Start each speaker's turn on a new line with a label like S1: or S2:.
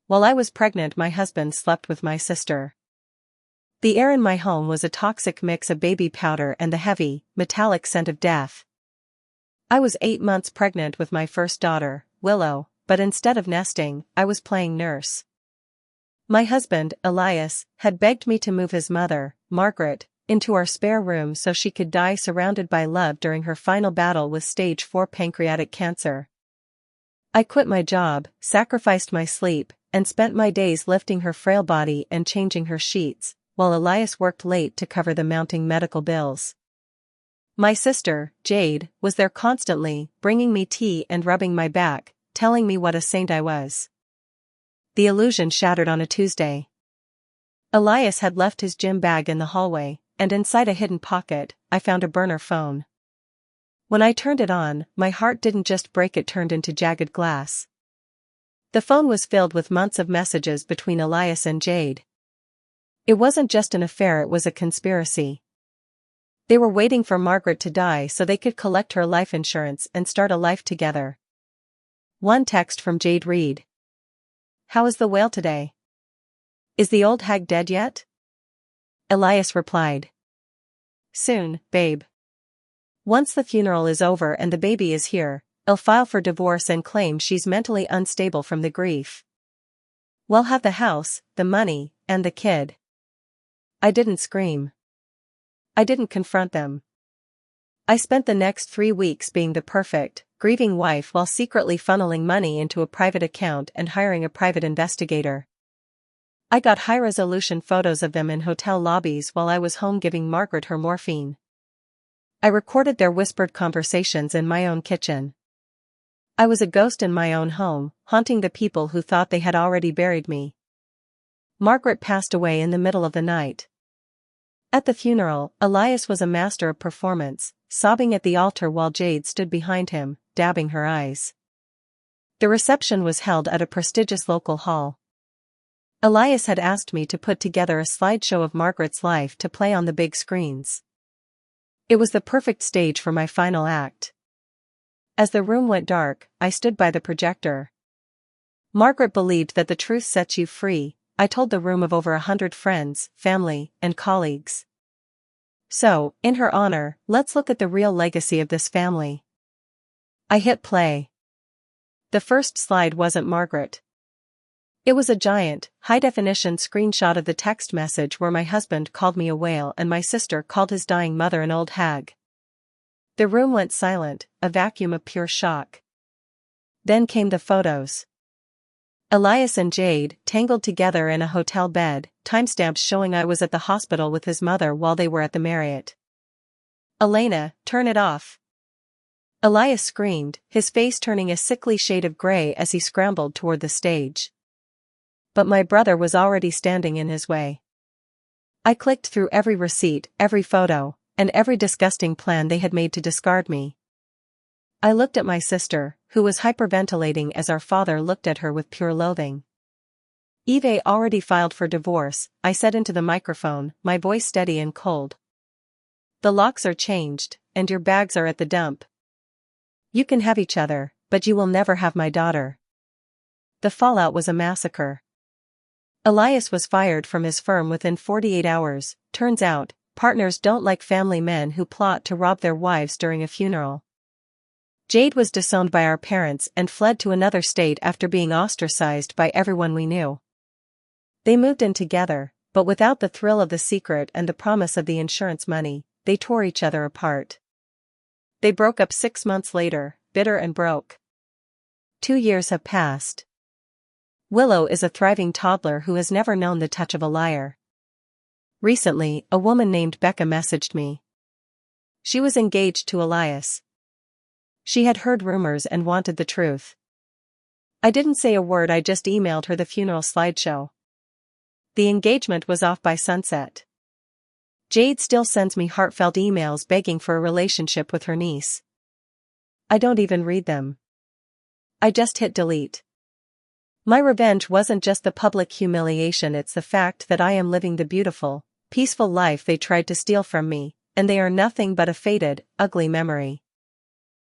S1: While I was pregnant, my husband slept with my sister. The air in my home was a toxic mix of baby powder and the heavy, metallic scent of death. I was 8 months pregnant with my first daughter, Willow, but instead of nesting, I was playing nurse. My husband, Elias, had begged me to move his mother, Margaret, into our spare room so she could die surrounded by love during her final battle with stage 4 pancreatic cancer. I quit my job, sacrificed my sleep, and spent my days lifting her frail body and changing her sheets, while Elias worked late to cover the mounting medical bills. My sister, Jade, was there constantly, bringing me tea and rubbing my back, telling me what a saint I was. The illusion shattered on a Tuesday. Elias had left his gym bag in the hallway, and inside a hidden pocket, I found a burner phone. When I turned it on, my heart didn't just break, it turned into jagged glass. The phone was filled with months of messages between Elias and Jade. It wasn't just an affair, it was a conspiracy. They were waiting for Margaret to die so they could collect her life insurance and start a life together. One text from Jade read: "How is the whale today? Is the old hag dead yet?" Elias replied, "Soon, babe. Once the funeral is over and the baby is here, I'll file for divorce and claim she's mentally unstable from the grief. We'll have the house, the money, and the kid." I didn't scream. I didn't confront them. I spent the next 3 weeks being the perfect, grieving wife while secretly funneling money into a private account and hiring a private investigator. I got high-resolution photos of them in hotel lobbies while I was home giving Margaret her morphine. I recorded their whispered conversations in my own kitchen. I was a ghost in my own home, haunting the people who thought they had already buried me. Margaret passed away in the middle of the night. At the funeral, Elias was a master of performance, sobbing at the altar while Jade stood behind him, dabbing her eyes. The reception was held at a prestigious local hall. Elias had asked me to put together a slideshow of Margaret's life to play on the big screens. It was the perfect stage for my final act. As the room went dark, I stood by the projector. Margaret believed that the truth sets you free, I told the room of over 100 friends, family, and colleagues. So, in her honor, let's look at the real legacy of this family. I hit play. The first slide wasn't Margaret. It was a giant, high-definition screenshot of the text message where my husband called me a whale and my sister called his dying mother an old hag. The room went silent, a vacuum of pure shock. Then came the photos. Elias and Jade, tangled together in a hotel bed, timestamps showing I was at the hospital with his mother while they were at the Marriott. "Elena, turn it off." Elias screamed, his face turning a sickly shade of gray as he scrambled toward the stage. But my brother was already standing in his way. I clicked through every receipt, every photo, and every disgusting plan they had made to discard me. I looked at my sister, who was hyperventilating as our father looked at her with pure loathing. "Eve already filed for divorce," I said into the microphone, my voice steady and cold. "The locks are changed, and your bags are at the dump. You can have each other, but you will never have my daughter." The fallout was a massacre. Elias was fired from his firm within 48 hours. Turns out, partners don't like family men who plot to rob their wives during a funeral. Jade was disowned by our parents and fled to another state after being ostracized by everyone we knew. They moved in together, but without the thrill of the secret and the promise of the insurance money, they tore each other apart. They broke up 6 months later, bitter and broke. 2 years have passed. Willow is a thriving toddler who has never known the touch of a liar. Recently, a woman named Becca messaged me. She was engaged to Elias. She had heard rumors and wanted the truth. I didn't say a word, I just emailed her the funeral slideshow. The engagement was off by sunset. Jade still sends me heartfelt emails begging for a relationship with her niece. I don't even read them. I just hit delete. My revenge wasn't just the public humiliation, it's the fact that I am living the beautiful, peaceful life they tried to steal from me, and they are nothing but a faded, ugly memory.